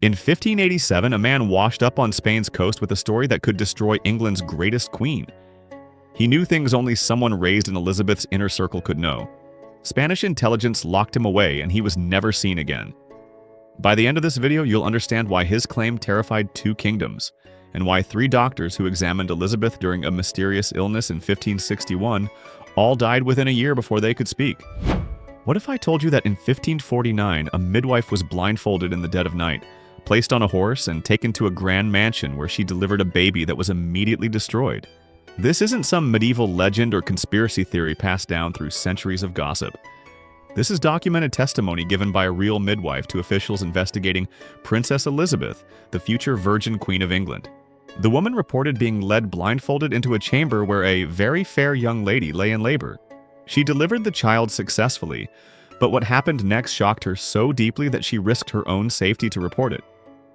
In 1587, a man washed up on Spain's coast with a story that could destroy England's greatest queen. He knew things only someone raised in Elizabeth's inner circle could know. Spanish intelligence locked him away, and he was never seen again. By the end of this video, you'll understand why his claim terrified two kingdoms, and why three doctors who examined Elizabeth during a mysterious illness in 1561 all died within a year before they could speak. What if I told you that in 1549, a midwife was blindfolded in the dead of night, placed on a horse, and taken to a grand mansion where she delivered a baby that was immediately destroyed? This isn't some medieval legend or conspiracy theory passed down through centuries of gossip. This is documented testimony given by a real midwife to officials investigating Princess Elizabeth, the future Virgin Queen of England. The woman reported being led blindfolded into a chamber where a very fair young lady lay in labor. She delivered the child successfully, but what happened next shocked her so deeply that she risked her own safety to report it.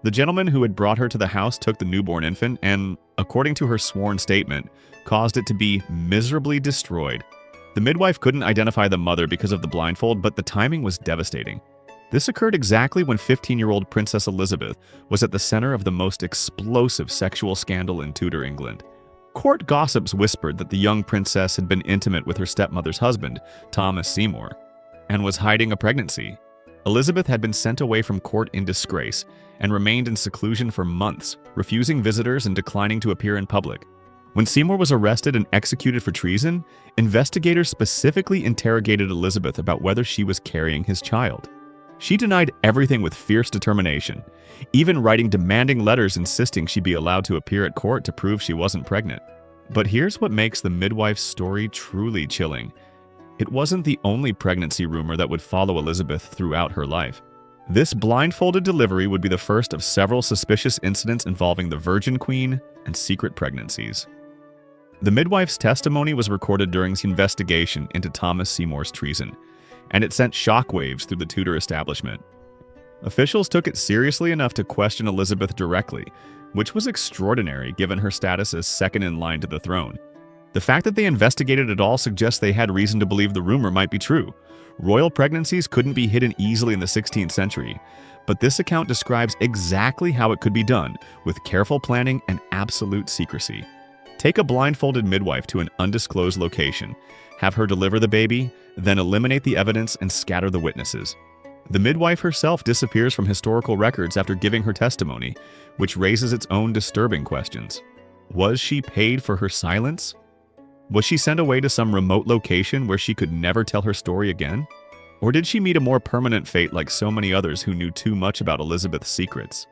The gentleman who had brought her to the house took the newborn infant and, according to her sworn statement, caused it to be miserably destroyed. The midwife couldn't identify the mother because of the blindfold, but the timing was devastating. This occurred exactly when 15-year-old Princess Elizabeth was at the center of the most explosive sexual scandal in Tudor England. Court gossips whispered that the young princess had been intimate with her stepmother's husband, Thomas Seymour, and was hiding a pregnancy. Elizabeth had been sent away from court in disgrace and remained in seclusion for months, refusing visitors and declining to appear in public. When Seymour was arrested and executed for treason, investigators specifically interrogated Elizabeth about whether she was carrying his child. She denied everything with fierce determination, even writing demanding letters insisting she be allowed to appear at court to prove she wasn't pregnant. But here's what makes the midwife's story truly chilling. It wasn't the only pregnancy rumor that would follow Elizabeth throughout her life. This blindfolded delivery would be the first of several suspicious incidents involving the Virgin Queen and secret pregnancies. The midwife's testimony was recorded during the investigation into Thomas Seymour's treason, and it sent shockwaves through the Tudor establishment. Officials took it seriously enough to question Elizabeth directly, which was extraordinary given her status as second in line to the throne. The fact that they investigated at all suggests they had reason to believe the rumor might be true. Royal pregnancies couldn't be hidden easily in the 16th century, but this account describes exactly how it could be done, with careful planning and absolute secrecy. Take a blindfolded midwife to an undisclosed location, have her deliver the baby, then eliminate the evidence and scatter the witnesses. The midwife herself disappears from historical records after giving her testimony, which raises its own disturbing questions. Was she paid for her silence? Was she sent away to some remote location where she could never tell her story again? Or did she meet a more permanent fate like so many others who knew too much about Elizabeth's secrets?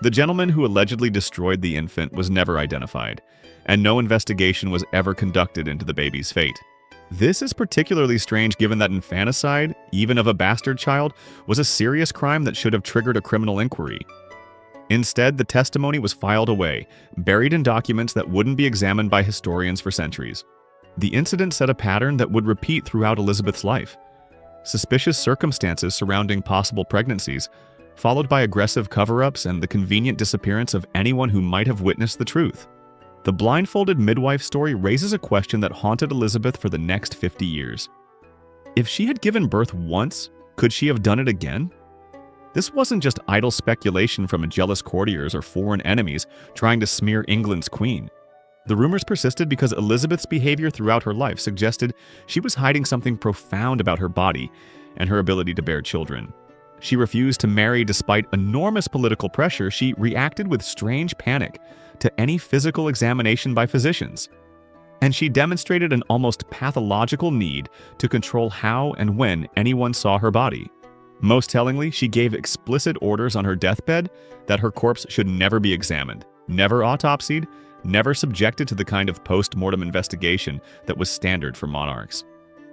The gentleman who allegedly destroyed the infant was never identified, and no investigation was ever conducted into the baby's fate. This is particularly strange given that infanticide, even of a bastard child, was a serious crime that should have triggered a criminal inquiry. Instead, the testimony was filed away, buried in documents that wouldn't be examined by historians for centuries. The incident set a pattern that would repeat throughout Elizabeth's life. Suspicious circumstances surrounding possible pregnancies, followed by aggressive cover-ups and the convenient disappearance of anyone who might have witnessed the truth. The blindfolded midwife story raises a question that haunted Elizabeth for the next 50 years. If she had given birth once, could she have done it again? This wasn't just idle speculation from jealous courtiers or foreign enemies trying to smear England's queen. The rumors persisted because Elizabeth's behavior throughout her life suggested she was hiding something profound about her body and her ability to bear children. She refused to marry despite enormous political pressure. She reacted with strange panic to any physical examination by physicians. And she demonstrated an almost pathological need to control how and when anyone saw her body. Most tellingly, she gave explicit orders on her deathbed that her corpse should never be examined, never autopsied, never subjected to the kind of post-mortem investigation that was standard for monarchs.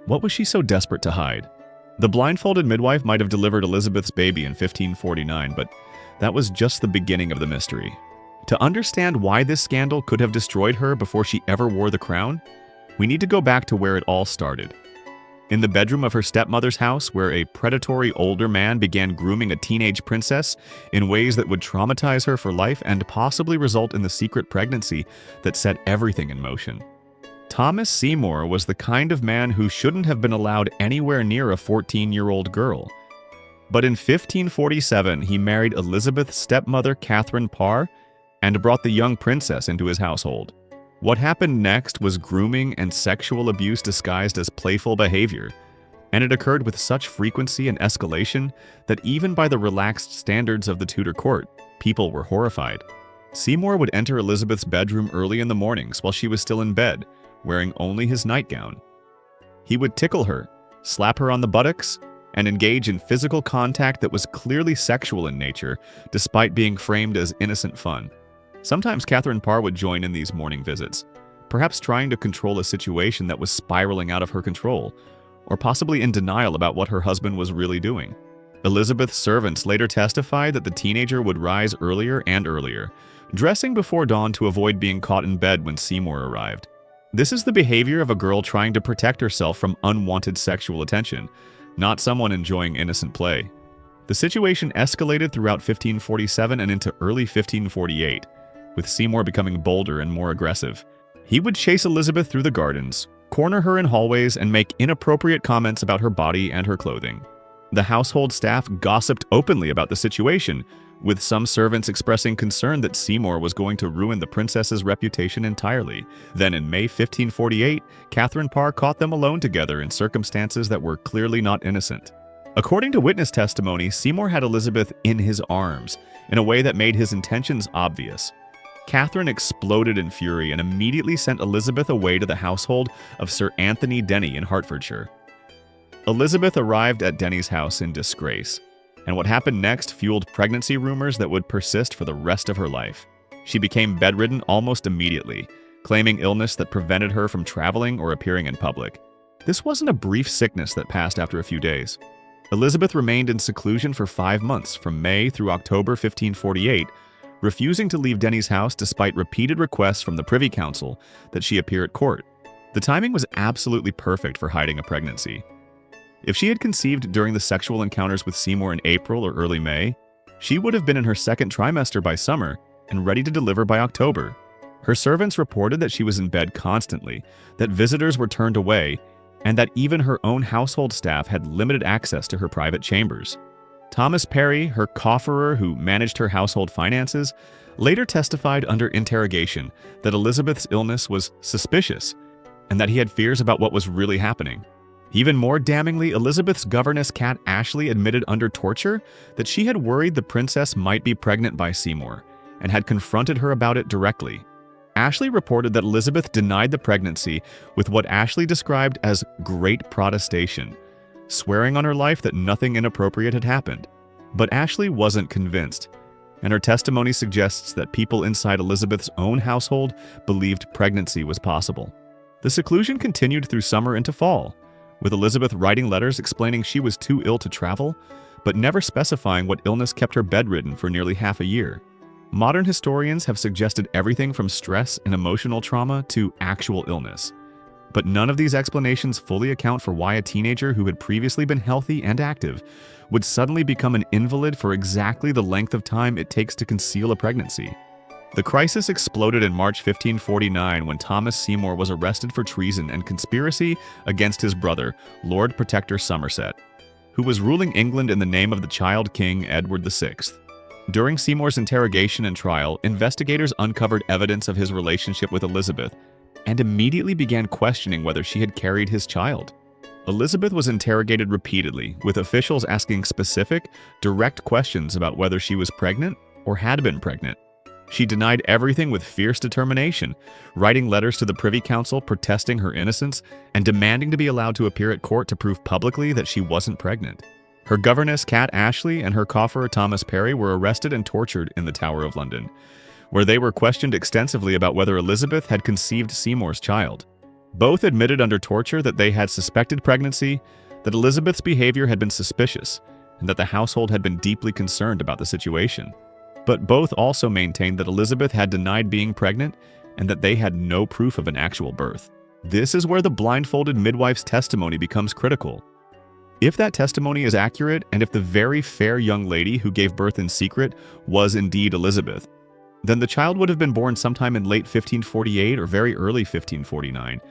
What was she so desperate to hide? The blindfolded midwife might have delivered Elizabeth's baby in 1549, but that was just the beginning of the mystery. To understand why this scandal could have destroyed her before she ever wore the crown, we need to go back to where it all started. In the bedroom of her stepmother's house, where a predatory older man began grooming a teenage princess in ways that would traumatize her for life and possibly result in the secret pregnancy that set everything in motion. Thomas Seymour was the kind of man who shouldn't have been allowed anywhere near a 14-year-old girl. But in 1547, he married Elizabeth's stepmother, Catherine Parr, and brought the young princess into his household. What happened next was grooming and sexual abuse disguised as playful behavior, and it occurred with such frequency and escalation that even by the relaxed standards of the Tudor court, people were horrified. Seymour would enter Elizabeth's bedroom early in the mornings while she was still in bed, wearing only his nightgown. He would tickle her, slap her on the buttocks, and engage in physical contact that was clearly sexual in nature, despite being framed as innocent fun. Sometimes Catherine Parr would join in these morning visits, perhaps trying to control a situation that was spiraling out of her control, or possibly in denial about what her husband was really doing. Elizabeth's servants later testified that the teenager would rise earlier and earlier, dressing before dawn to avoid being caught in bed when Seymour arrived. This is the behavior of a girl trying to protect herself from unwanted sexual attention, not someone enjoying innocent play. The situation escalated throughout 1547 and into early 1548, with Seymour becoming bolder and more aggressive. He would chase Elizabeth through the gardens, corner her in hallways, and make inappropriate comments about her body and her clothing. The household staff gossiped openly about the situation, with some servants expressing concern that Seymour was going to ruin the princess's reputation entirely. Then in May 1548, Catherine Parr caught them alone together in circumstances that were clearly not innocent. According to witness testimony, Seymour had Elizabeth in his arms in a way that made his intentions obvious. Catherine exploded in fury and immediately sent Elizabeth away to the household of Sir Anthony Denny in Hertfordshire. Elizabeth arrived at Denny's house in disgrace, and what happened next fueled pregnancy rumors that would persist for the rest of her life. She became bedridden almost immediately, claiming illness that prevented her from traveling or appearing in public. This wasn't a brief sickness that passed after a few days. Elizabeth remained in seclusion for 5 months, from May through October 1548, refusing to leave Denny's house despite repeated requests from the Privy Council that she appear at court. The timing was absolutely perfect for hiding a pregnancy. If she had conceived during the sexual encounters with Seymour in April or early May, she would have been in her second trimester by summer and ready to deliver by October. Her servants reported that she was in bed constantly, that visitors were turned away, and that even her own household staff had limited access to her private chambers. Thomas Perry, her cofferer who managed her household finances, later testified under interrogation that Elizabeth's illness was suspicious and that he had fears about what was really happening. Even more damningly, Elizabeth's governess Cat Ashley admitted under torture that she had worried the princess might be pregnant by Seymour and had confronted her about it directly. Ashley reported that Elizabeth denied the pregnancy with what Ashley described as great protestation, swearing on her life that nothing inappropriate had happened. But Ashley wasn't convinced, and her testimony suggests that people inside Elizabeth's own household believed pregnancy was possible. The seclusion continued through summer into fall, with Elizabeth writing letters explaining she was too ill to travel, but never specifying what illness kept her bedridden for nearly half a year. Modern historians have suggested everything from stress and emotional trauma to actual illness. But none of these explanations fully account for why a teenager who had previously been healthy and active would suddenly become an invalid for exactly the length of time it takes to conceal a pregnancy. The crisis exploded in March 1549 when Thomas Seymour was arrested for treason and conspiracy against his brother, Lord Protector Somerset, who was ruling England in the name of the child king Edward VI. During Seymour's interrogation and trial, investigators uncovered evidence of his relationship with Elizabeth and immediately began questioning whether she had carried his child. Elizabeth was interrogated repeatedly, with officials asking specific, direct questions about whether she was pregnant or had been pregnant. She denied everything with fierce determination, writing letters to the Privy Council protesting her innocence and demanding to be allowed to appear at court to prove publicly that she wasn't pregnant. Her governess Cat Ashley and her cofferer Thomas Perry were arrested and tortured in the Tower of London, where they were questioned extensively about whether Elizabeth had conceived Seymour's child. Both admitted under torture that they had suspected pregnancy, that Elizabeth's behavior had been suspicious, and that the household had been deeply concerned about the situation. But both also maintained that Elizabeth had denied being pregnant and that they had no proof of an actual birth. This is where the blindfolded midwife's testimony becomes critical. If that testimony is accurate, and if the very fair young lady who gave birth in secret was indeed Elizabeth, then the child would have been born sometime in late 1548 or very early 1549,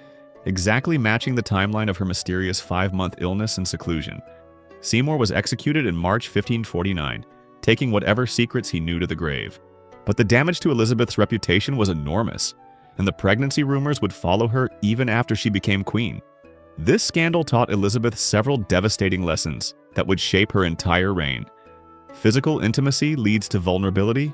exactly matching the timeline of her mysterious 5-month illness and seclusion. Seymour was executed in March 1549, taking whatever secrets he knew to the grave. But the damage to Elizabeth's reputation was enormous, and the pregnancy rumors would follow her even after she became queen. This scandal taught Elizabeth several devastating lessons that would shape her entire reign. Physical intimacy leads to vulnerability.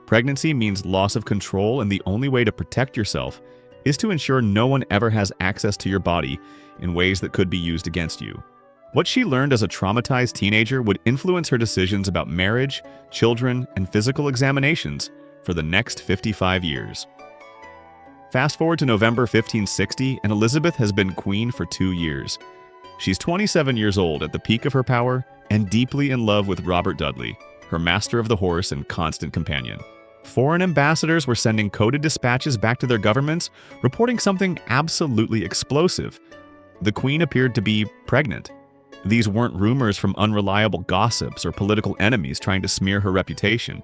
Pregnancy means loss of control, and the only way to protect yourself is to ensure no one ever has access to your body in ways that could be used against you. What she learned as a traumatized teenager would influence her decisions about marriage, children, and physical examinations for the next 55 years. Fast forward to November 1560, and Elizabeth has been queen for 2 years. She's 27 years old at the peak of her power and deeply in love with Robert Dudley, her master of the horse and constant companion. Foreign ambassadors were sending coded dispatches back to their governments, reporting something absolutely explosive. The queen appeared to be pregnant. These weren't rumors from unreliable gossips or political enemies trying to smear her reputation.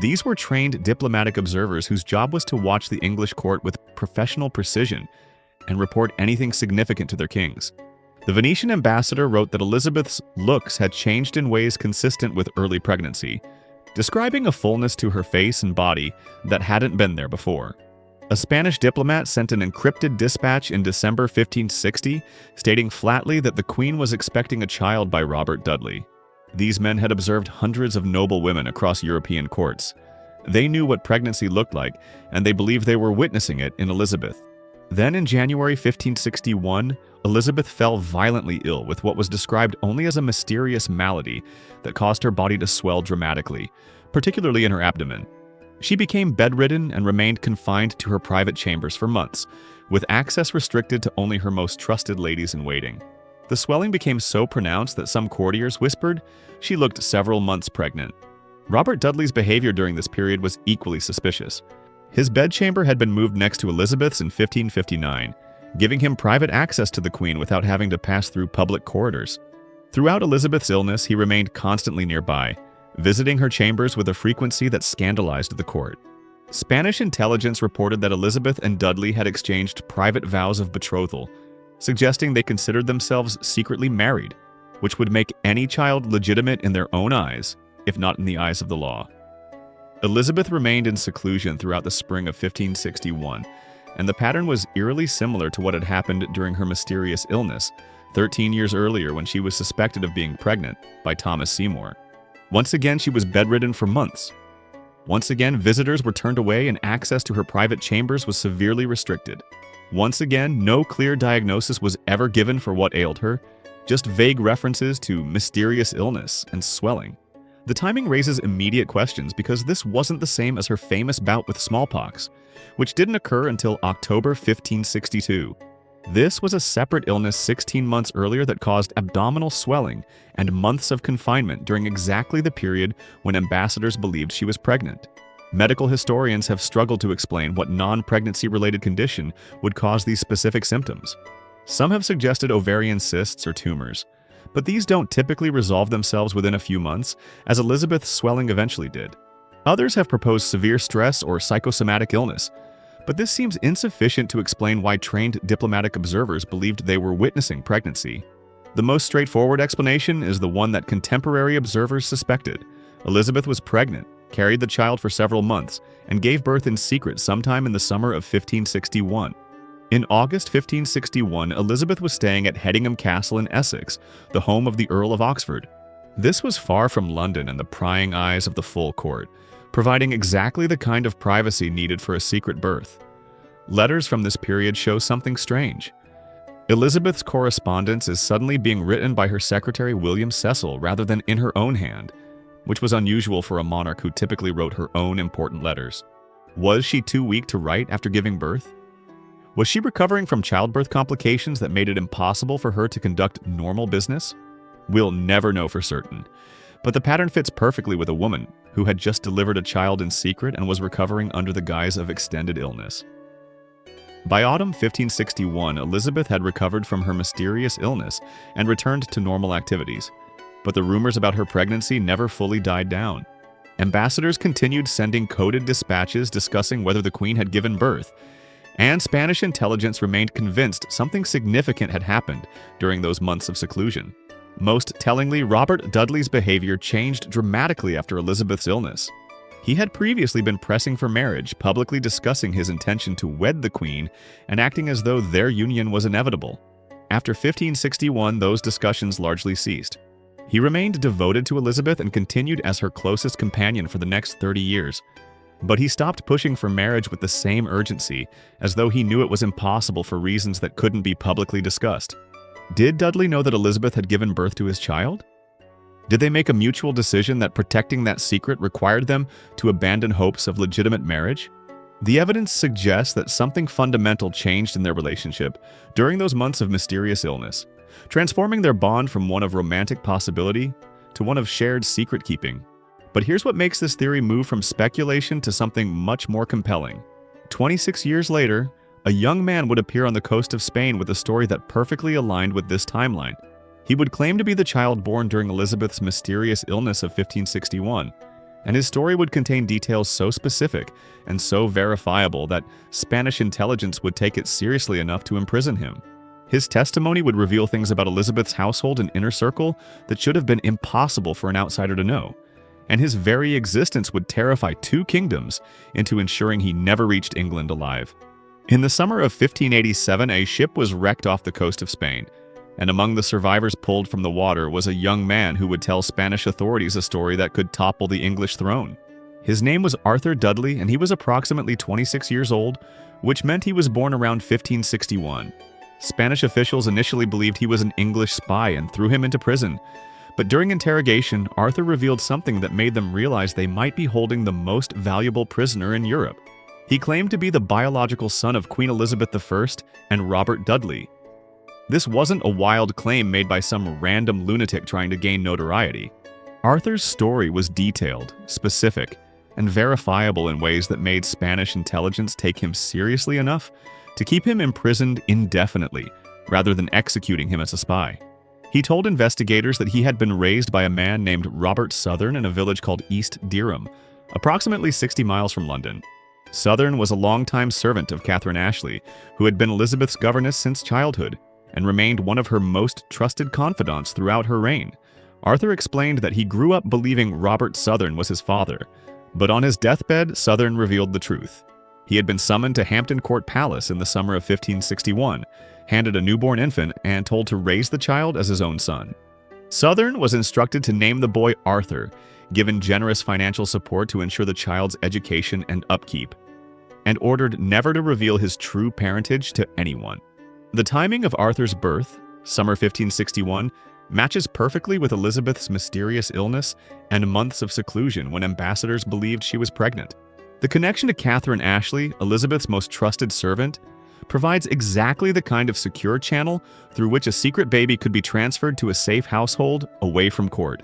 These were trained diplomatic observers whose job was to watch the English court with professional precision and report anything significant to their kings. The Venetian ambassador wrote that Elizabeth's looks had changed in ways consistent with early pregnancy, describing a fullness to her face and body that hadn't been there before. A Spanish diplomat sent an encrypted dispatch in December 1560, stating flatly that the queen was expecting a child by Robert Dudley. These men had observed hundreds of noble women across European courts. They knew what pregnancy looked like, and they believed they were witnessing it in Elizabeth. Then in January 1561, Elizabeth fell violently ill with what was described only as a mysterious malady that caused her body to swell dramatically, particularly in her abdomen. She became bedridden and remained confined to her private chambers for months, with access restricted to only her most trusted ladies-in-waiting. The swelling became so pronounced that some courtiers whispered she looked several months pregnant. Robert Dudley's behavior during this period was equally suspicious. His bedchamber had been moved next to Elizabeth's in 1559, giving him private access to the queen without having to pass through public corridors. Throughout Elizabeth's illness, he remained constantly nearby, visiting her chambers with a frequency that scandalized the court. Spanish intelligence reported that Elizabeth and Dudley had exchanged private vows of betrothal, suggesting they considered themselves secretly married, which would make any child legitimate in their own eyes, if not in the eyes of the law. Elizabeth remained in seclusion throughout the spring of 1561, and the pattern was eerily similar to what had happened during her mysterious illness 13 years earlier when she was suspected of being pregnant by Thomas Seymour. Once again, she was bedridden for months. Once again, visitors were turned away and access to her private chambers was severely restricted. Once again, no clear diagnosis was ever given for what ailed her, just vague references to mysterious illness and swelling. The timing raises immediate questions because this wasn't the same as her famous bout with smallpox, which didn't occur until October 1562. This was a separate illness 16 months earlier that caused abdominal swelling and months of confinement during exactly the period when ambassadors believed she was pregnant. Medical historians have struggled to explain what non-pregnancy-related condition would cause these specific symptoms. Some have suggested ovarian cysts or tumors, but these don't typically resolve themselves within a few months, as Elizabeth's swelling eventually did. Others have proposed severe stress or psychosomatic illness, but this seems insufficient to explain why trained diplomatic observers believed they were witnessing pregnancy. The most straightforward explanation is the one that contemporary observers suspected. Elizabeth was pregnant, carried the child for several months, and gave birth in secret sometime in the summer of 1561. In August 1561, Elizabeth was staying at Hedingham Castle in Essex, the home of the Earl of Oxford. This was far from London and the prying eyes of the full court, providing exactly the kind of privacy needed for a secret birth. Letters from this period show something strange. Elizabeth's correspondence is suddenly being written by her secretary William Cecil rather than in her own hand, which was unusual for a monarch who typically wrote her own important letters. Was she too weak to write after giving birth? Was she recovering from childbirth complications that made it impossible for her to conduct normal business? We'll never know for certain, but the pattern fits perfectly with a woman who had just delivered a child in secret and was recovering under the guise of extended illness. By autumn 1561, Elizabeth had recovered from her mysterious illness and returned to normal activities, but the rumors about her pregnancy never fully died down. Ambassadors continued sending coded dispatches discussing whether the queen had given birth, and Spanish intelligence remained convinced something significant had happened during those months of seclusion. Most tellingly, Robert Dudley's behavior changed dramatically after Elizabeth's illness. He had previously been pressing for marriage, publicly discussing his intention to wed the Queen and acting as though their union was inevitable. After 1561, those discussions largely ceased. He remained devoted to Elizabeth and continued as her closest companion for the next 30 years. But he stopped pushing for marriage with the same urgency, as though he knew it was impossible for reasons that couldn't be publicly discussed. Did Dudley know that Elizabeth had given birth to his child? Did they make a mutual decision that protecting that secret required them to abandon hopes of legitimate marriage? The evidence suggests that something fundamental changed in their relationship during those months of mysterious illness, transforming their bond from one of romantic possibility to one of shared secret-keeping. But here's what makes this theory move from speculation to something much more compelling. 26 years later, a young man would appear on the coast of Spain with a story that perfectly aligned with this timeline. He would claim to be the child born during Elizabeth's mysterious illness of 1561, and his story would contain details so specific and so verifiable that Spanish intelligence would take it seriously enough to imprison him. His testimony would reveal things about Elizabeth's household and inner circle that should have been impossible for an outsider to know, and his very existence would terrify two kingdoms into ensuring he never reached England alive. In the summer of 1587, a ship was wrecked off the coast of Spain, and among the survivors pulled from the water was a young man who would tell Spanish authorities a story that could topple the English throne. His name was Arthur Dudley, and he was approximately 26 years old, which meant he was born around 1561. Spanish officials initially believed he was an English spy and threw him into prison. But during interrogation, Arthur revealed something that made them realize they might be holding the most valuable prisoner in Europe. He claimed to be the biological son of Queen Elizabeth I and Robert Dudley. This wasn't a wild claim made by some random lunatic trying to gain notoriety. Arthur's story was detailed, specific, and verifiable in ways that made Spanish intelligence take him seriously enough to keep him imprisoned indefinitely, rather than executing him as a spy. He told investigators that he had been raised by a man named Robert Southern in a village called East Dereham, approximately 60 miles from London. Southern was a longtime servant of Catherine Ashley, who had been Elizabeth's governess since childhood, and remained one of her most trusted confidants throughout her reign. Arthur explained that he grew up believing Robert Southern was his father, but on his deathbed, Southern revealed the truth. He had been summoned to Hampton Court Palace in the summer of 1561, handed a newborn infant, and told to raise the child as his own son. Southern was instructed to name the boy Arthur, given generous financial support to ensure the child's education and upkeep, and ordered never to reveal his true parentage to anyone. The timing of Arthur's birth, summer 1561, matches perfectly with Elizabeth's mysterious illness and months of seclusion when ambassadors believed she was pregnant. The connection to Catherine Ashley, Elizabeth's most trusted servant, provides exactly the kind of secure channel through which a secret baby could be transferred to a safe household away from court.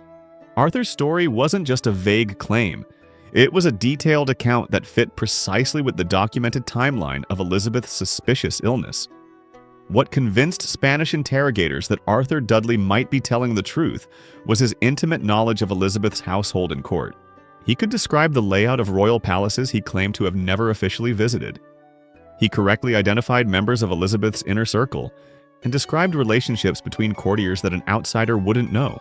Arthur's story wasn't just a vague claim. It was a detailed account that fit precisely with the documented timeline of Elizabeth's suspicious illness. What convinced Spanish interrogators that Arthur Dudley might be telling the truth was his intimate knowledge of Elizabeth's household and court. He could describe the layout of royal palaces he claimed to have never officially visited. He correctly identified members of Elizabeth's inner circle and described relationships between courtiers that an outsider wouldn't know.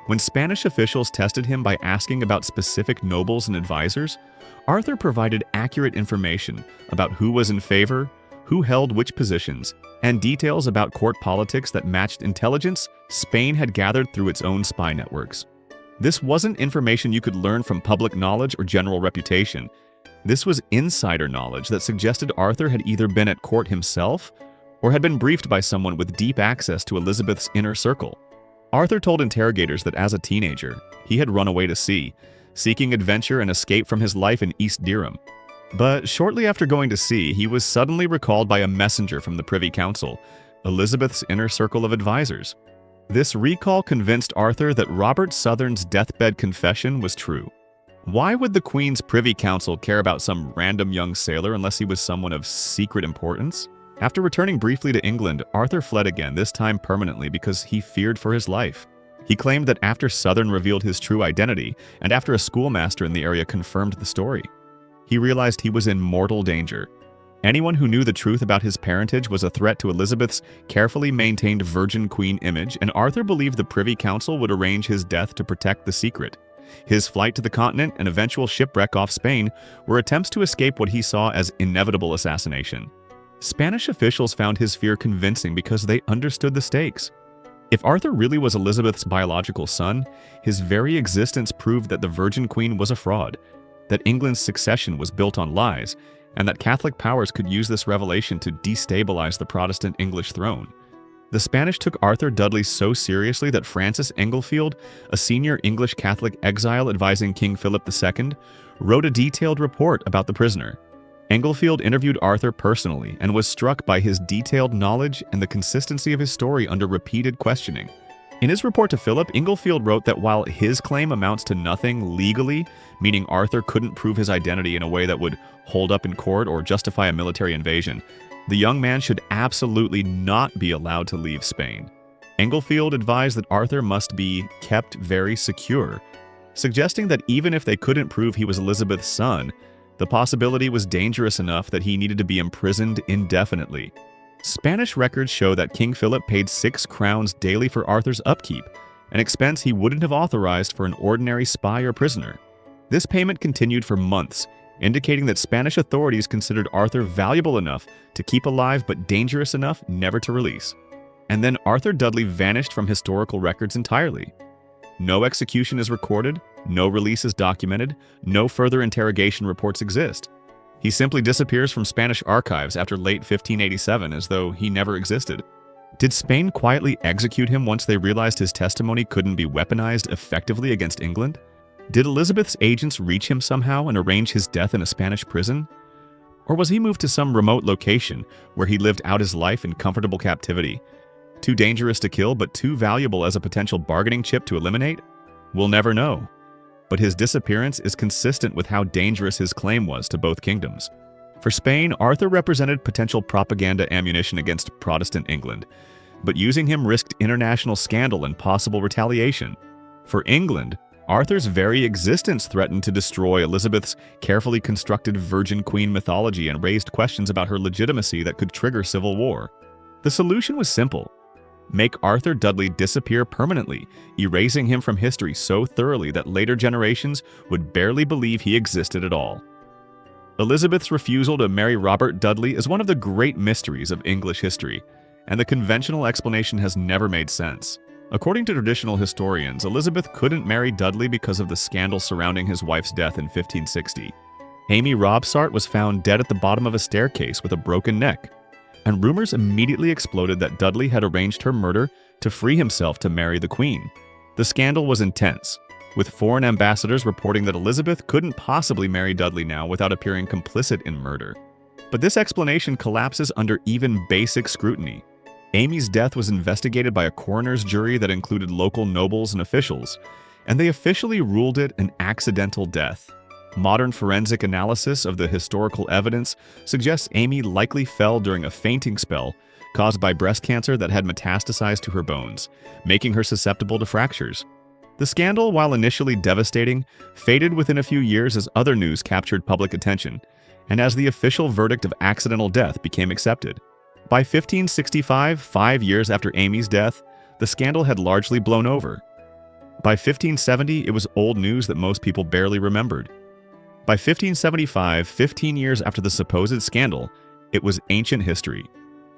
When Spanish officials tested him by asking about specific nobles and advisors, Arthur provided accurate information about who was in favor, who held which positions, and details about court politics that matched intelligence Spain had gathered through its own spy networks. This wasn't information you could learn from public knowledge or general reputation. This was insider knowledge that suggested Arthur had either been at court himself or had been briefed by someone with deep access to Elizabeth's inner circle. Arthur told interrogators that as a teenager, he had run away to sea, seeking adventure and escape from his life in East Dereham. But shortly after going to sea, he was suddenly recalled by a messenger from the Privy Council, Elizabeth's inner circle of advisors. This recall convinced Arthur that Robert Southern's deathbed confession was true. Why would the Queen's Privy Council care about some random young sailor unless he was someone of secret importance? After returning briefly to England, Arthur fled again, this time permanently because he feared for his life. He claimed that after Southern revealed his true identity, and after a schoolmaster in the area confirmed the story, he realized he was in mortal danger. Anyone who knew the truth about his parentage was a threat to Elizabeth's carefully maintained virgin queen image, and Arthur believed the Privy Council would arrange his death to protect the secret. His flight to the continent and eventual shipwreck off Spain were attempts to escape what he saw as inevitable assassination. Spanish officials found his fear convincing because they understood the stakes. If Arthur really was Elizabeth's biological son, his very existence proved that the Virgin Queen was a fraud, that England's succession was built on lies, and that Catholic powers could use this revelation to destabilize the Protestant English throne. The Spanish took Arthur Dudley so seriously that Francis Englefield, a senior English Catholic exile advising King Philip II, wrote a detailed report about the prisoner. Englefield interviewed Arthur personally and was struck by his detailed knowledge and the consistency of his story under repeated questioning. In his report to Philip, Englefield wrote that while his claim amounts to nothing legally, meaning Arthur couldn't prove his identity in a way that would hold up in court or justify a military invasion, the young man should absolutely not be allowed to leave Spain. Englefield advised that Arthur must be kept very secure, suggesting that even if they couldn't prove he was Elizabeth's son, the possibility was dangerous enough that he needed to be imprisoned indefinitely. Spanish records show that King Philip paid 6 crowns daily for Arthur's upkeep, an expense he wouldn't have authorized for an ordinary spy or prisoner. This payment continued for months, indicating that Spanish authorities considered Arthur valuable enough to keep alive but dangerous enough never to release. And then Arthur Dudley vanished from historical records entirely. No execution is recorded, no release is documented, no further interrogation reports exist. He simply disappears from Spanish archives after late 1587 as though he never existed. Did Spain quietly execute him once they realized his testimony couldn't be weaponized effectively against England? Did Elizabeth's agents reach him somehow and arrange his death in a Spanish prison? Or was he moved to some remote location where he lived out his life in comfortable captivity? Too dangerous to kill, but too valuable as a potential bargaining chip to eliminate? We'll never know. But his disappearance is consistent with how dangerous his claim was to both kingdoms. For Spain, Arthur represented potential propaganda ammunition against Protestant England, but using him risked international scandal and possible retaliation. For England, Arthur's very existence threatened to destroy Elizabeth's carefully constructed Virgin Queen mythology and raised questions about her legitimacy that could trigger civil war. The solution was simple. Make Arthur Dudley disappear permanently, erasing him from history so thoroughly that later generations would barely believe he existed at all. Elizabeth's refusal to marry Robert Dudley is one of the great mysteries of English history, and the conventional explanation has never made sense. According to traditional historians, Elizabeth couldn't marry Dudley because of the scandal surrounding his wife's death in 1560. Amy Robsart was found dead at the bottom of a staircase with a broken neck, and rumors immediately exploded that Dudley had arranged her murder to free himself to marry the Queen. The scandal was intense, with foreign ambassadors reporting that Elizabeth couldn't possibly marry Dudley now without appearing complicit in murder. But this explanation collapses under even basic scrutiny. Amy's death was investigated by a coroner's jury that included local nobles and officials, and they officially ruled it an accidental death. Modern forensic analysis of the historical evidence suggests Amy likely fell during a fainting spell caused by breast cancer that had metastasized to her bones, making her susceptible to fractures. The scandal, while initially devastating, faded within a few years as other news captured public attention, and as the official verdict of accidental death became accepted. By 1565, 5 years after Amy's death, the scandal had largely blown over. By 1570, it was old news that most people barely remembered. By 1575, 15 years after the supposed scandal, it was ancient history.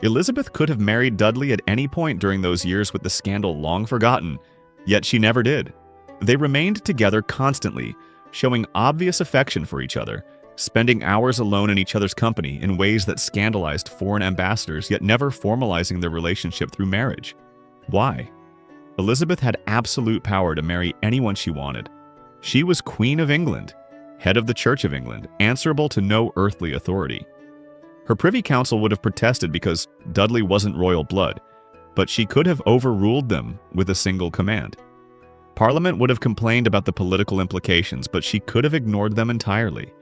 Elizabeth could have married Dudley at any point during those years with the scandal long forgotten, yet she never did. They remained together constantly, showing obvious affection for each other, spending hours alone in each other's company in ways that scandalized foreign ambassadors, yet never formalizing their relationship through marriage. Why? Elizabeth had absolute power to marry anyone she wanted. She was Queen of England, head of the Church of England, answerable to no earthly authority. Her Privy Council would have protested because Dudley wasn't royal blood, but she could have overruled them with a single command. Parliament would have complained about the political implications, but she could have ignored them entirely.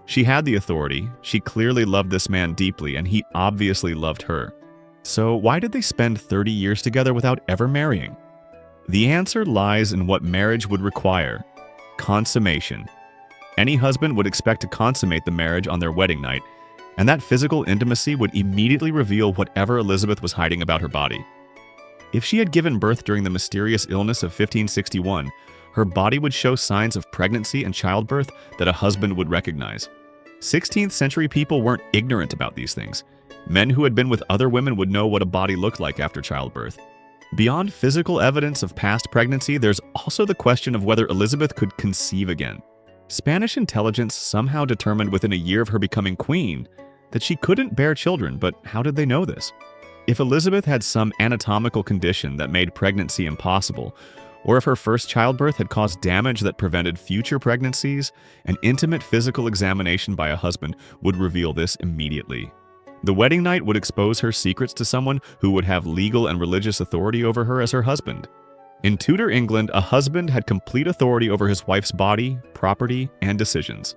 She had the authority, she clearly loved this man deeply, and he obviously loved her. So why did they spend 30 years together without ever marrying? The answer lies in what marriage would require: consummation. Any husband would expect to consummate the marriage on their wedding night, and that physical intimacy would immediately reveal whatever Elizabeth was hiding about her body. If she had given birth during the mysterious illness of 1561, her body would show signs of pregnancy and childbirth that a husband would recognize. 16th century people weren't ignorant about these things. Men who had been with other women would know what a body looked like after childbirth. Beyond physical evidence of past pregnancy, there's also the question of whether Elizabeth could conceive again. Spanish intelligence somehow determined within a year of her becoming queen that she couldn't bear children, but how did they know this? If Elizabeth had some anatomical condition that made pregnancy impossible, or if her first childbirth had caused damage that prevented future pregnancies, an intimate physical examination by a husband would reveal this immediately. The wedding night would expose her secrets to someone who would have legal and religious authority over her as her husband. In Tudor England, a husband had complete authority over his wife's body, property, and decisions.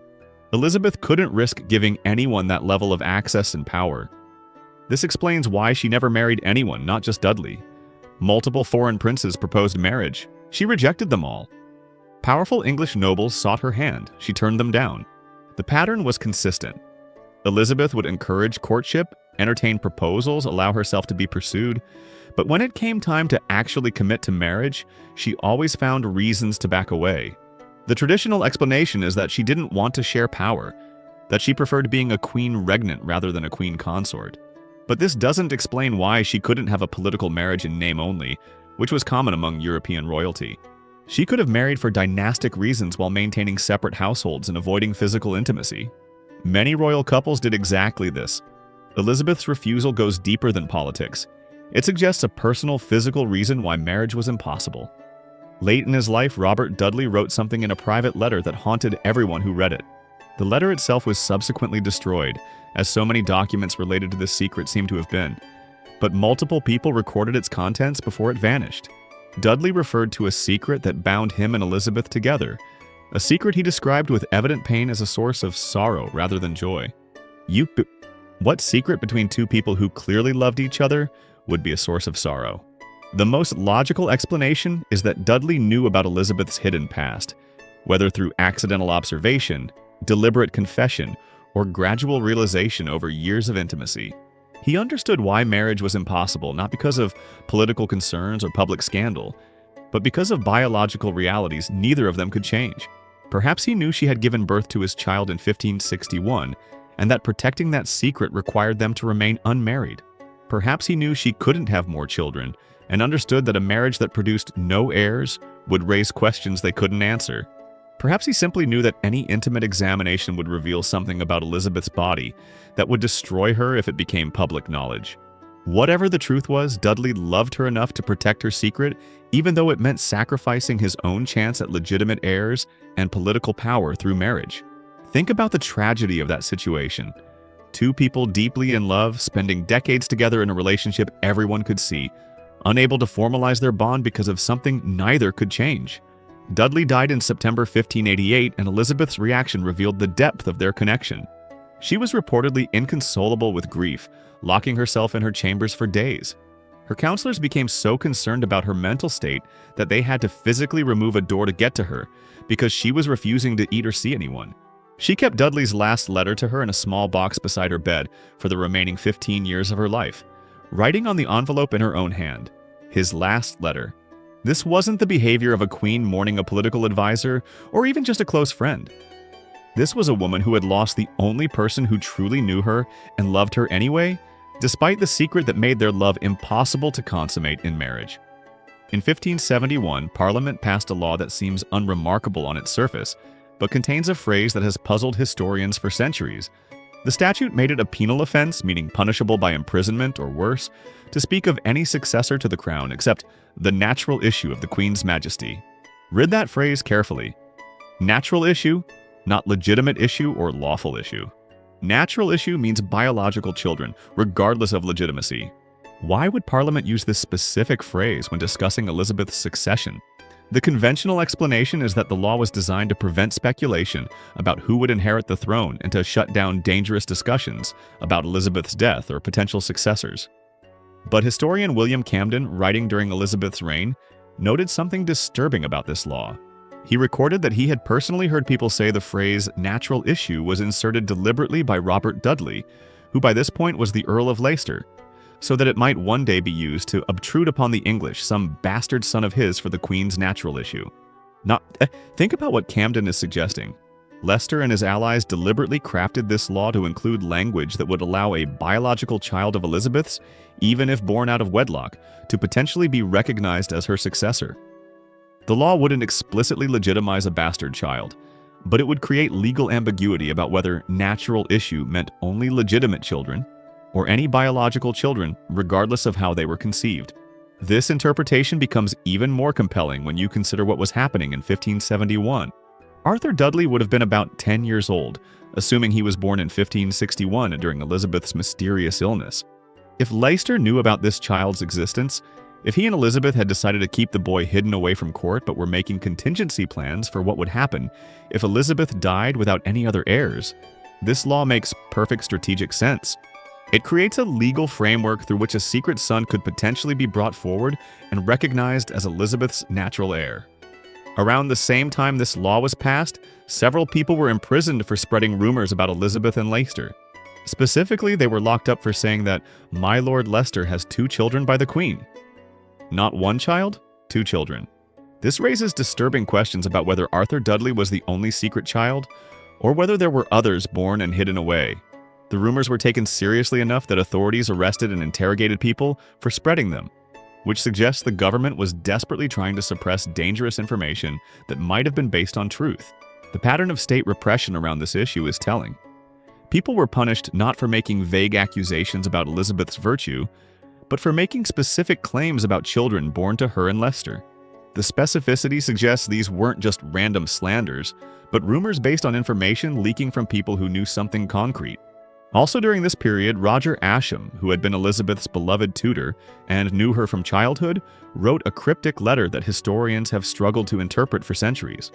Elizabeth couldn't risk giving anyone that level of access and power. This explains why she never married anyone, not just Dudley. Multiple foreign princes proposed marriage. She rejected them all. Powerful English nobles sought her hand. She turned them down. The pattern was consistent. Elizabeth would encourage courtship, entertain proposals, allow herself to be pursued. But when it came time to actually commit to marriage, she always found reasons to back away. The traditional explanation is that she didn't want to share power, that she preferred being a queen regnant rather than a queen consort. But this doesn't explain why she couldn't have a political marriage in name only, which was common among European royalty. She could have married for dynastic reasons while maintaining separate households and avoiding physical intimacy. Many royal couples did exactly this. Elizabeth's refusal goes deeper than politics. It suggests a personal, physical reason why marriage was impossible. Late in his life, Robert Dudley wrote something in a private letter that haunted everyone who read it. The letter itself was subsequently destroyed, as so many documents related to this secret seem to have been. But multiple people recorded its contents before it vanished. Dudley referred to a secret that bound him and Elizabeth together, a secret he described with evident pain as a source of sorrow rather than joy. What secret between two people who clearly loved each other would be a source of sorrow? The most logical explanation is that Dudley knew about Elizabeth's hidden past, whether through accidental observation, deliberate confession, or gradual realization over years of intimacy. He understood why marriage was impossible, not because of political concerns or public scandal, but because of biological realities neither of them could change. Perhaps he knew she had given birth to his child in 1561, and that protecting that secret required them to remain unmarried. Perhaps he knew she couldn't have more children, and understood that a marriage that produced no heirs would raise questions they couldn't answer. Perhaps he simply knew that any intimate examination would reveal something about Elizabeth's body that would destroy her if it became public knowledge. Whatever the truth was, Dudley loved her enough to protect her secret, even though it meant sacrificing his own chance at legitimate heirs and political power through marriage. Think about the tragedy of that situation. Two people deeply in love, spending decades together in a relationship everyone could see, unable to formalize their bond because of something neither could change. Dudley died in September 1588, and Elizabeth's reaction revealed the depth of their connection. She was reportedly inconsolable with grief, locking herself in her chambers for days. Her counselors became so concerned about her mental state that they had to physically remove a door to get to her because she was refusing to eat or see anyone. She kept Dudley's last letter to her in a small box beside her bed for the remaining 15 years of her life, writing on the envelope in her own hand, his last letter. This wasn't the behavior of a queen mourning a political advisor or even just a close friend. This was a woman who had lost the only person who truly knew her and loved her anyway, despite the secret that made their love impossible to consummate in marriage. In 1571, Parliament passed a law that seems unremarkable on its surface, but contains a phrase that has puzzled historians for centuries. The statute made it a penal offense, meaning punishable by imprisonment or worse, to speak of any successor to the crown except the natural issue of the Queen's Majesty. Read that phrase carefully. Natural issue, not legitimate issue or lawful issue. Natural issue means biological children, regardless of legitimacy. Why would Parliament use this specific phrase when discussing Elizabeth's succession? The conventional explanation is that the law was designed to prevent speculation about who would inherit the throne and to shut down dangerous discussions about Elizabeth's death or potential successors. But historian William Camden, writing during Elizabeth's reign, noted something disturbing about this law. He recorded that he had personally heard people say the phrase natural issue was inserted deliberately by Robert Dudley, who by this point was the Earl of Leicester, so that it might one day be used to obtrude upon the English some bastard son of his for the Queen's natural issue. Think about what Camden is suggesting. Leicester and his allies deliberately crafted this law to include language that would allow a biological child of Elizabeth's, even if born out of wedlock, to potentially be recognized as her successor. The law wouldn't explicitly legitimize a bastard child, but it would create legal ambiguity about whether natural issue meant only legitimate children, or any biological children, regardless of how they were conceived. This interpretation becomes even more compelling when you consider what was happening in 1571. Arthur Dudley would have been about 10 years old, assuming he was born in 1561 during Elizabeth's mysterious illness. If Leicester knew about this child's existence, if he and Elizabeth had decided to keep the boy hidden away from court but were making contingency plans for what would happen if Elizabeth died without any other heirs, this law makes perfect strategic sense. It creates a legal framework through which a secret son could potentially be brought forward and recognized as Elizabeth's natural heir. Around the same time this law was passed, several people were imprisoned for spreading rumors about Elizabeth and Leicester. Specifically, they were locked up for saying that my Lord Leicester has 2 children by the Queen. Not 1 child, 2 children. This raises disturbing questions about whether Arthur Dudley was the only secret child, or whether there were others born and hidden away. The rumors were taken seriously enough that authorities arrested and interrogated people for spreading them, which suggests the government was desperately trying to suppress dangerous information that might have been based on truth. The pattern of state repression around this issue is telling. People were punished not for making vague accusations about Elizabeth's virtue, but for making specific claims about children born to her and Leicester. The specificity suggests these weren't just random slanders, but rumors based on information leaking from people who knew something concrete. Also during this period, Roger Ascham, who had been Elizabeth's beloved tutor and knew her from childhood, wrote a cryptic letter that historians have struggled to interpret for centuries.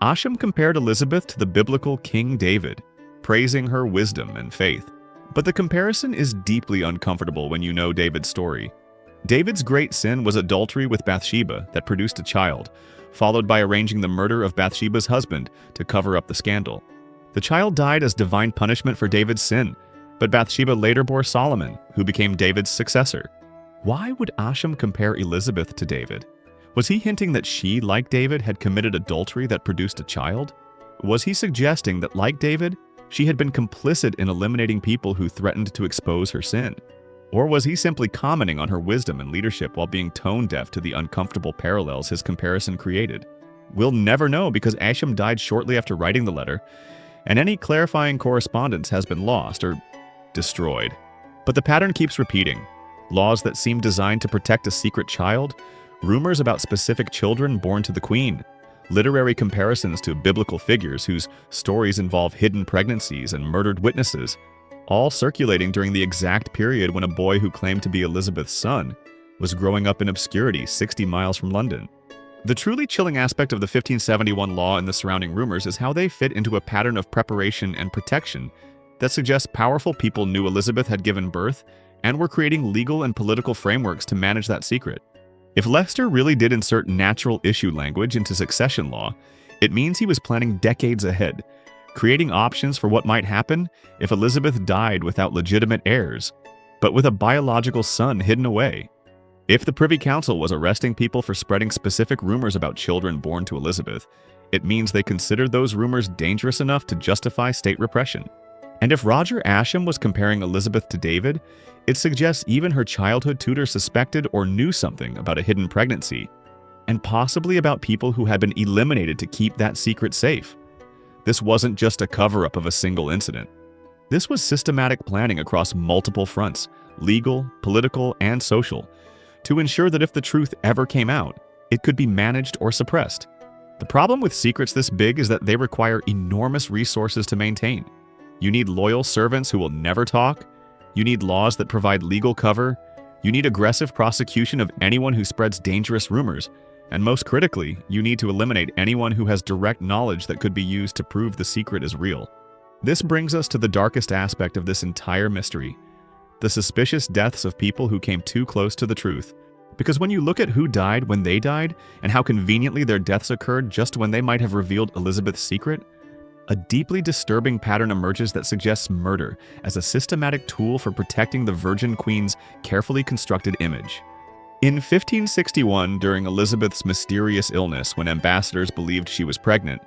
Ascham compared Elizabeth to the biblical King David, praising her wisdom and faith. But the comparison is deeply uncomfortable when you know David's story. David's great sin was adultery with Bathsheba that produced a child, followed by arranging the murder of Bathsheba's husband to cover up the scandal. The child died as divine punishment for David's sin, but Bathsheba later bore Solomon, who became David's successor. Why would Ascham compare Elizabeth to David? Was he hinting that she, like David, had committed adultery that produced a child? Was he suggesting that, like David, she had been complicit in eliminating people who threatened to expose her sin? Or was he simply commenting on her wisdom and leadership while being tone-deaf to the uncomfortable parallels his comparison created? We'll never know because Ascham died shortly after writing the letter, and any clarifying correspondence has been lost or destroyed. But the pattern keeps repeating. Laws that seem designed to protect a secret child, rumors about specific children born to the Queen, literary comparisons to biblical figures whose stories involve hidden pregnancies and murdered witnesses, all circulating during the exact period when a boy who claimed to be Elizabeth's son was growing up in obscurity 60 miles from London. The truly chilling aspect of the 1571 law and the surrounding rumors is how they fit into a pattern of preparation and protection that suggests powerful people knew Elizabeth had given birth and were creating legal and political frameworks to manage that secret. If Leicester really did insert natural issue language into succession law, it means he was planning decades ahead, creating options for what might happen if Elizabeth died without legitimate heirs, but with a biological son hidden away. If the Privy Council was arresting people for spreading specific rumors about children born to Elizabeth, it means they considered those rumors dangerous enough to justify state repression. And if Roger Ascham was comparing Elizabeth to David, it suggests even her childhood tutor suspected or knew something about a hidden pregnancy, and possibly about people who had been eliminated to keep that secret safe. This wasn't just a cover-up of a single incident. This was systematic planning across multiple fronts, legal, political, and social, to ensure that if the truth ever came out, it could be managed or suppressed. The problem with secrets this big is that they require enormous resources to maintain. You need loyal servants who will never talk. You need laws that provide legal cover. You need aggressive prosecution of anyone who spreads dangerous rumors. And most critically, you need to eliminate anyone who has direct knowledge that could be used to prove the secret is real. This brings us to the darkest aspect of this entire mystery: the suspicious deaths of people who came too close to the truth. Because when you look at who died when they died, and how conveniently their deaths occurred just when they might have revealed Elizabeth's secret, a deeply disturbing pattern emerges that suggests murder as a systematic tool for protecting the Virgin Queen's carefully constructed image. In 1561, during Elizabeth's mysterious illness when ambassadors believed she was pregnant,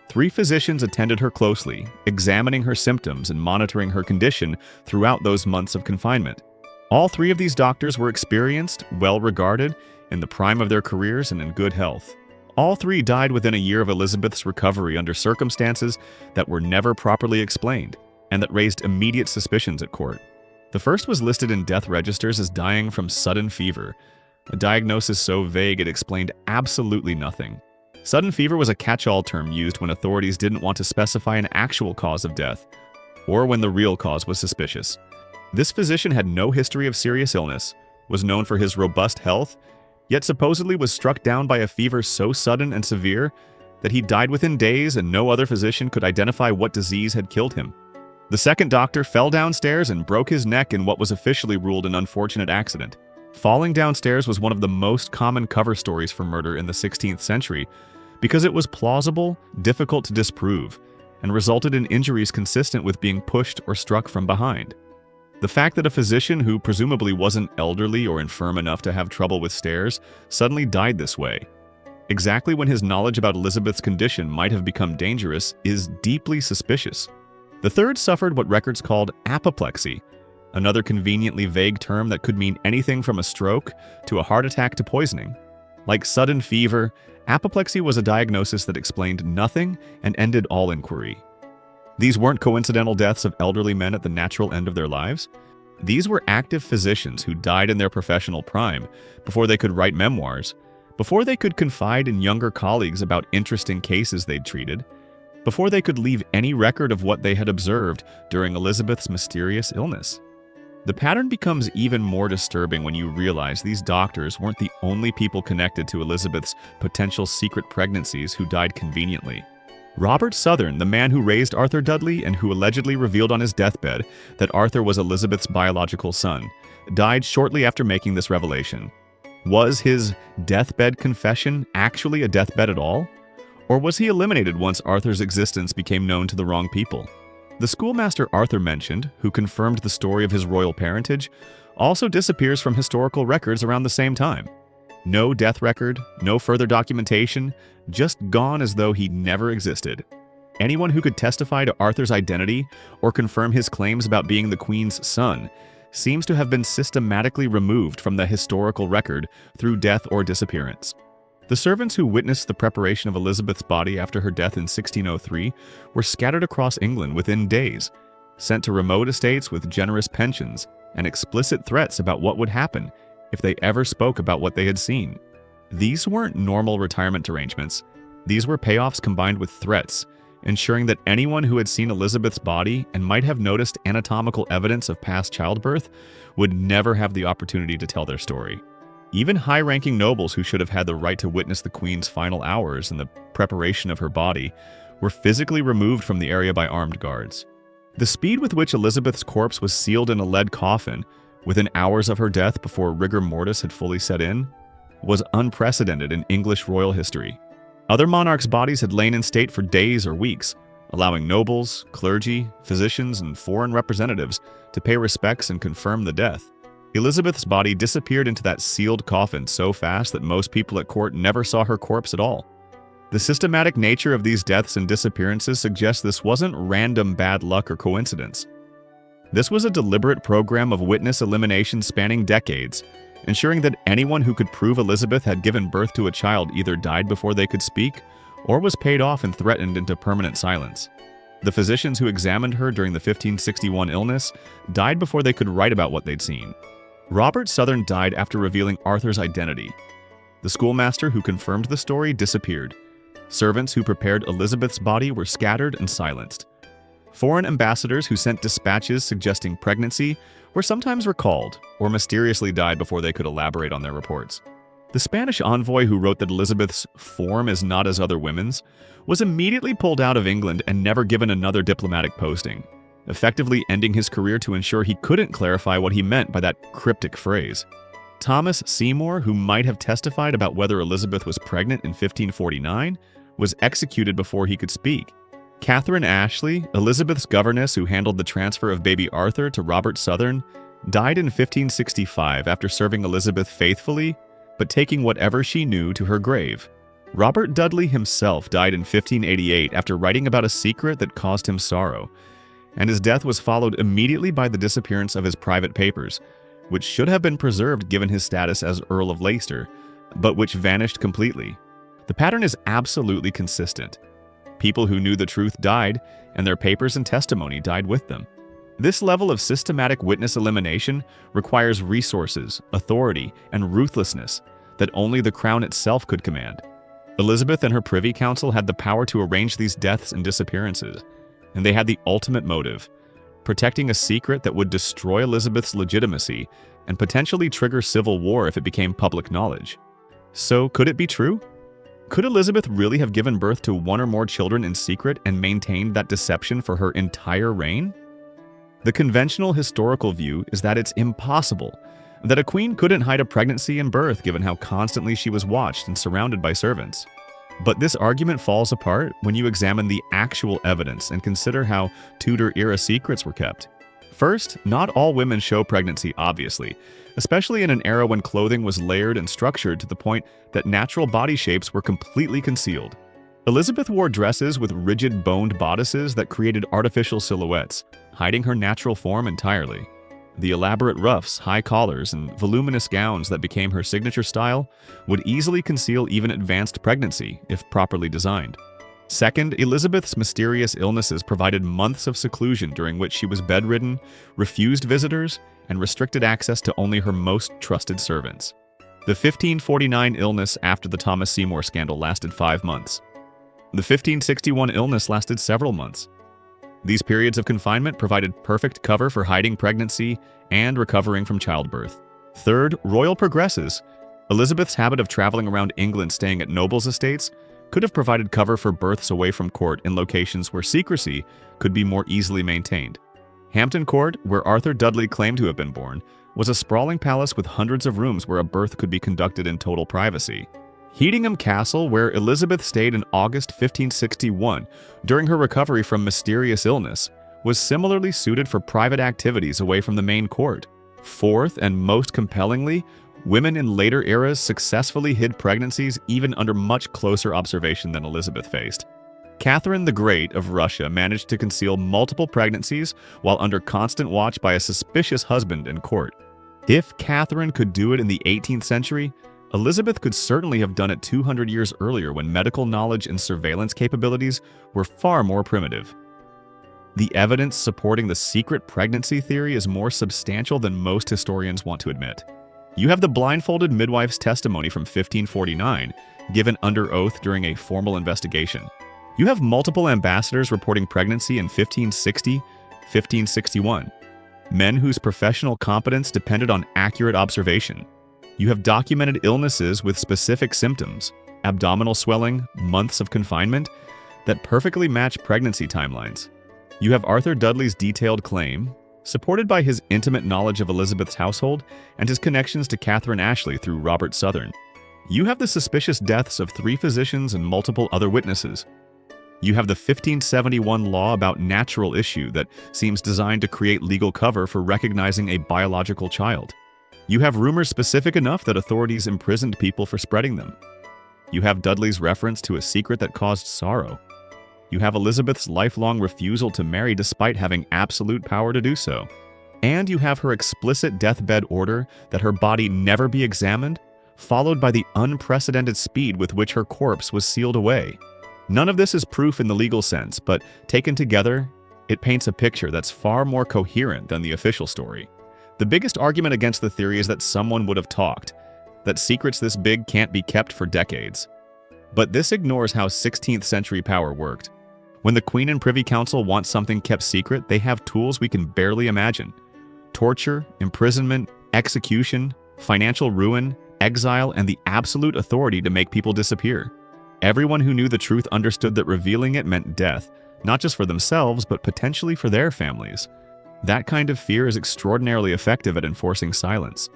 3 physicians attended her closely, examining her symptoms and monitoring her condition throughout those months of confinement. All 3 of these doctors were experienced, well-regarded, in the prime of their careers and in good health. All 3 died within a year of Elizabeth's recovery under circumstances that were never properly explained and that raised immediate suspicions at court. The first was listed in death registers as dying from sudden fever, a diagnosis so vague it explained absolutely nothing. Sudden fever was a catch-all term used when authorities didn't want to specify an actual cause of death, or when the real cause was suspicious. This physician had no history of serious illness, was known for his robust health, yet supposedly was struck down by a fever so sudden and severe that he died within days and no other physician could identify what disease had killed him. The second doctor fell downstairs and broke his neck in what was officially ruled an unfortunate accident. Falling downstairs was one of the most common cover stories for murder in the 16th century because it was plausible, difficult to disprove, and resulted in injuries consistent with being pushed or struck from behind. The fact that a physician who presumably wasn't elderly or infirm enough to have trouble with stairs suddenly died this way, exactly when his knowledge about Elizabeth's condition might have become dangerous, is deeply suspicious. The third suffered what records called apoplexy, another conveniently vague term that could mean anything from a stroke to a heart attack to poisoning. Like sudden fever, apoplexy was a diagnosis that explained nothing and ended all inquiry. These weren't coincidental deaths of elderly men at the natural end of their lives. These were active physicians who died in their professional prime before they could write memoirs, before they could confide in younger colleagues about interesting cases they'd treated, before they could leave any record of what they had observed during Elizabeth's mysterious illness. The pattern becomes even more disturbing when you realize these doctors weren't the only people connected to Elizabeth's potential secret pregnancies who died conveniently. Robert Southern, the man who raised Arthur Dudley and who allegedly revealed on his deathbed that Arthur was Elizabeth's biological son, died shortly after making this revelation. Was his deathbed confession actually a deathbed at all? Or was he eliminated once Arthur's existence became known to the wrong people? The schoolmaster Arthur mentioned, who confirmed the story of his royal parentage, also disappears from historical records around the same time. No death record, no further documentation, just gone as though he never existed. Anyone who could testify to Arthur's identity or confirm his claims about being the Queen's son seems to have been systematically removed from the historical record through death or disappearance. The servants who witnessed the preparation of Elizabeth's body after her death in 1603 were scattered across England within days, sent to remote estates with generous pensions and explicit threats about what would happen if they ever spoke about what they had seen. These weren't normal retirement arrangements. These were payoffs combined with threats, ensuring that anyone who had seen Elizabeth's body and might have noticed anatomical evidence of past childbirth would never have the opportunity to tell their story. Even high-ranking nobles who should have had the right to witness the Queen's final hours and the preparation of her body were physically removed from the area by armed guards. The speed with which Elizabeth's corpse was sealed in a lead coffin within hours of her death before rigor mortis had fully set in was unprecedented in English royal history. Other monarchs' bodies had lain in state for days or weeks, allowing nobles, clergy, physicians, and foreign representatives to pay respects and confirm the death. Elizabeth's body disappeared into that sealed coffin so fast that most people at court never saw her corpse at all. The systematic nature of these deaths and disappearances suggests this wasn't random bad luck or coincidence. This was a deliberate program of witness elimination spanning decades, ensuring that anyone who could prove Elizabeth had given birth to a child either died before they could speak or was paid off and threatened into permanent silence. The physicians who examined her during the 1561 illness died before they could write about what they'd seen. Robert Southern died after revealing Arthur's identity. The schoolmaster who confirmed the story disappeared. Servants who prepared Elizabeth's body were scattered and silenced. Foreign ambassadors who sent dispatches suggesting pregnancy were sometimes recalled or mysteriously died before they could elaborate on their reports. The Spanish envoy who wrote that Elizabeth's form is not as other women's was immediately pulled out of England and never given another diplomatic posting, effectively ending his career to ensure he couldn't clarify what he meant by that cryptic phrase. Thomas Seymour, who might have testified about whether Elizabeth was pregnant in 1549, was executed before he could speak, Catherine Ashley, Elizabeth's governess who handled the transfer of baby Arthur to Robert Southern, died in 1565 after serving Elizabeth faithfully, but taking whatever she knew to her grave. Robert Dudley himself died in 1588 after writing about a secret that caused him sorrow, and his death was followed immediately by the disappearance of his private papers, which should have been preserved given his status as Earl of Leicester, but which vanished completely. The pattern is absolutely consistent. People who knew the truth died, and their papers and testimony died with them. This level of systematic witness elimination requires resources, authority, and ruthlessness that only the crown itself could command. Elizabeth and her Privy Council had the power to arrange these deaths and disappearances, and they had the ultimate motive: protecting a secret that would destroy Elizabeth's legitimacy and potentially trigger civil war if it became public knowledge. So, could it be true? Could Elizabeth really have given birth to one or more children in secret and maintained that deception for her entire reign? The conventional historical view is that it's impossible, that a queen couldn't hide a pregnancy and birth given how constantly she was watched and surrounded by servants. But this argument falls apart when you examine the actual evidence and consider how Tudor-era secrets were kept. First, not all women show pregnancy, obviously, especially in an era when clothing was layered and structured to the point that natural body shapes were completely concealed. Elizabeth wore dresses with rigid boned bodices that created artificial silhouettes, hiding her natural form entirely. The elaborate ruffs, high collars, and voluminous gowns that became her signature style would easily conceal even advanced pregnancy if properly designed. Second, Elizabeth's mysterious illnesses provided months of seclusion during which she was bedridden, refused visitors, and restricted access to only her most trusted servants. The 1549 illness after the Thomas Seymour scandal lasted 5 months. The 1561 illness lasted several months. These periods of confinement provided perfect cover for hiding pregnancy and recovering from childbirth. Third, royal progresses. Elizabeth's habit of traveling around England staying at nobles' estates could have provided cover for births away from court in locations where secrecy could be more easily maintained. Hampton Court, where Arthur Dudley claimed to have been born, was a sprawling palace with hundreds of rooms where a birth could be conducted in total privacy. Hedingham Castle, where Elizabeth stayed in August 1561 during her recovery from mysterious illness, was similarly suited for private activities away from the main court. Fourth, and most compellingly, women in later eras successfully hid pregnancies even under much closer observation than Elizabeth faced. Catherine the Great of Russia managed to conceal multiple pregnancies while under constant watch by a suspicious husband in court. If Catherine could do it in the 18th century, Elizabeth could certainly have done it 200 years earlier when medical knowledge and surveillance capabilities were far more primitive. The evidence supporting the secret pregnancy theory is more substantial than most historians want to admit. You have the Blindfolded Midwife's testimony from 1549, given under oath during a formal investigation. You have multiple ambassadors reporting pregnancy in 1560, 1561, men whose professional competence depended on accurate observation. You have documented illnesses with specific symptoms, abdominal swelling, months of confinement, that perfectly match pregnancy timelines. You have Arthur Dudley's detailed claim, supported by his intimate knowledge of Elizabeth's household and his connections to Catherine Ashley through Robert Southern. You have the suspicious deaths of 3 physicians and multiple other witnesses. You have the 1571 law about natural issue that seems designed to create legal cover for recognizing a biological child. You have rumors specific enough that authorities imprisoned people for spreading them. You have Dudley's reference to a secret that caused sorrow. You have Elizabeth's lifelong refusal to marry despite having absolute power to do so. And you have her explicit deathbed order that her body never be examined, followed by the unprecedented speed with which her corpse was sealed away. None of this is proof in the legal sense, but taken together, it paints a picture that's far more coherent than the official story. The biggest argument against the theory is that someone would have talked, that secrets this big can't be kept for decades. But this ignores how 16th century power worked. When the Queen and Privy Council want something kept secret, they have tools we can barely imagine. Torture, imprisonment, execution, financial ruin, exile, and the absolute authority to make people disappear. Everyone who knew the truth understood that revealing it meant death, not just for themselves, but potentially for their families. That kind of fear is extraordinarily effective at enforcing silence.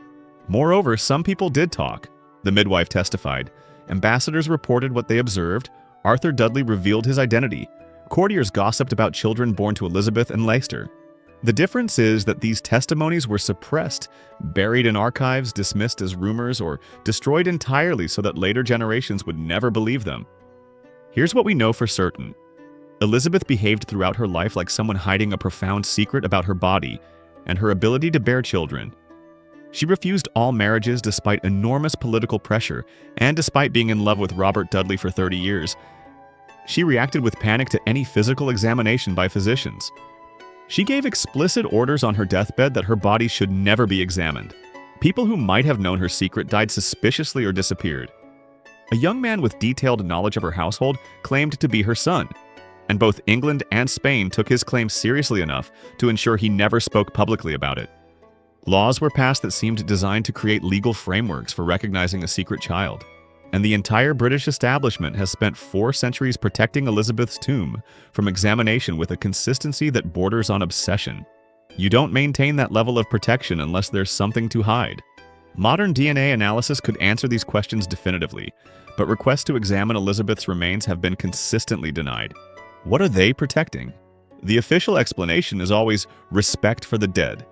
Moreover, some people did talk. The midwife testified. Ambassadors reported what they observed. Arthur Dudley revealed his identity. Courtiers gossiped about children born to Elizabeth and Leicester. The difference is that these testimonies were suppressed, buried in archives, dismissed as rumors, or destroyed entirely so that later generations would never believe them. Here's what we know for certain. Elizabeth behaved throughout her life like someone hiding a profound secret about her body and her ability to bear children. She refused all marriages despite enormous political pressure and despite being in love with Robert Dudley for 30 years. She reacted with panic to any physical examination by physicians. She gave explicit orders on her deathbed that her body should never be examined. People who might have known her secret died suspiciously or disappeared. A young man with detailed knowledge of her household claimed to be her son, and both England and Spain took his claim seriously enough to ensure he never spoke publicly about it. Laws were passed that seemed designed to create legal frameworks for recognizing a secret child. And the entire British establishment has spent 4 centuries protecting Elizabeth's tomb from examination with a consistency that borders on obsession. You don't maintain that level of protection unless there's something to hide. Modern DNA analysis could answer these questions definitively, but requests to examine Elizabeth's remains have been consistently denied. What are they protecting? The official explanation is always respect for the dead,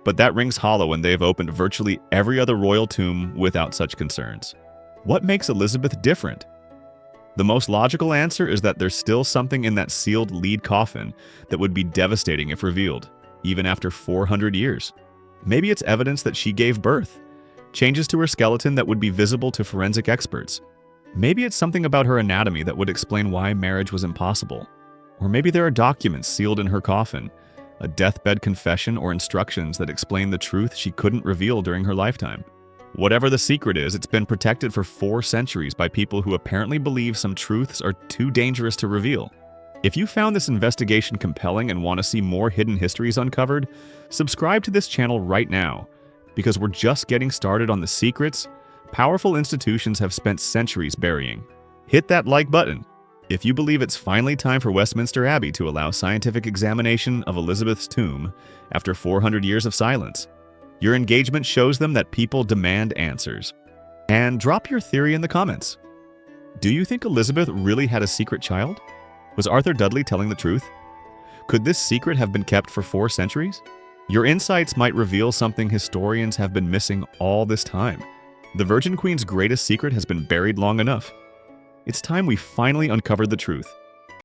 but that rings hollow when they have opened virtually every other royal tomb without such concerns. What makes Elizabeth different? The most logical answer is that there's still something in that sealed lead coffin that would be devastating if revealed, even after 400 years. Maybe it's evidence that she gave birth, changes to her skeleton that would be visible to forensic experts. Maybe it's something about her anatomy that would explain why marriage was impossible. Or maybe there are documents sealed in her coffin, a deathbed confession or instructions that explain the truth she couldn't reveal during her lifetime. Whatever the secret is, it's been protected for 4 centuries by people who apparently believe some truths are too dangerous to reveal. If you found this investigation compelling and want to see more hidden histories uncovered, subscribe to this channel right now, because we're just getting started on the secrets powerful institutions have spent centuries burying. Hit that like button if you believe it's finally time for Westminster Abbey to allow scientific examination of Elizabeth's tomb after 400 years of silence. Your engagement shows them that people demand answers. And drop your theory in the comments. Do you think Elizabeth really had a secret child? Was Arthur Dudley telling the truth? Could this secret have been kept for 4 centuries? Your insights might reveal something historians have been missing all this time. The Virgin Queen's greatest secret has been buried long enough. It's time we finally uncovered the truth.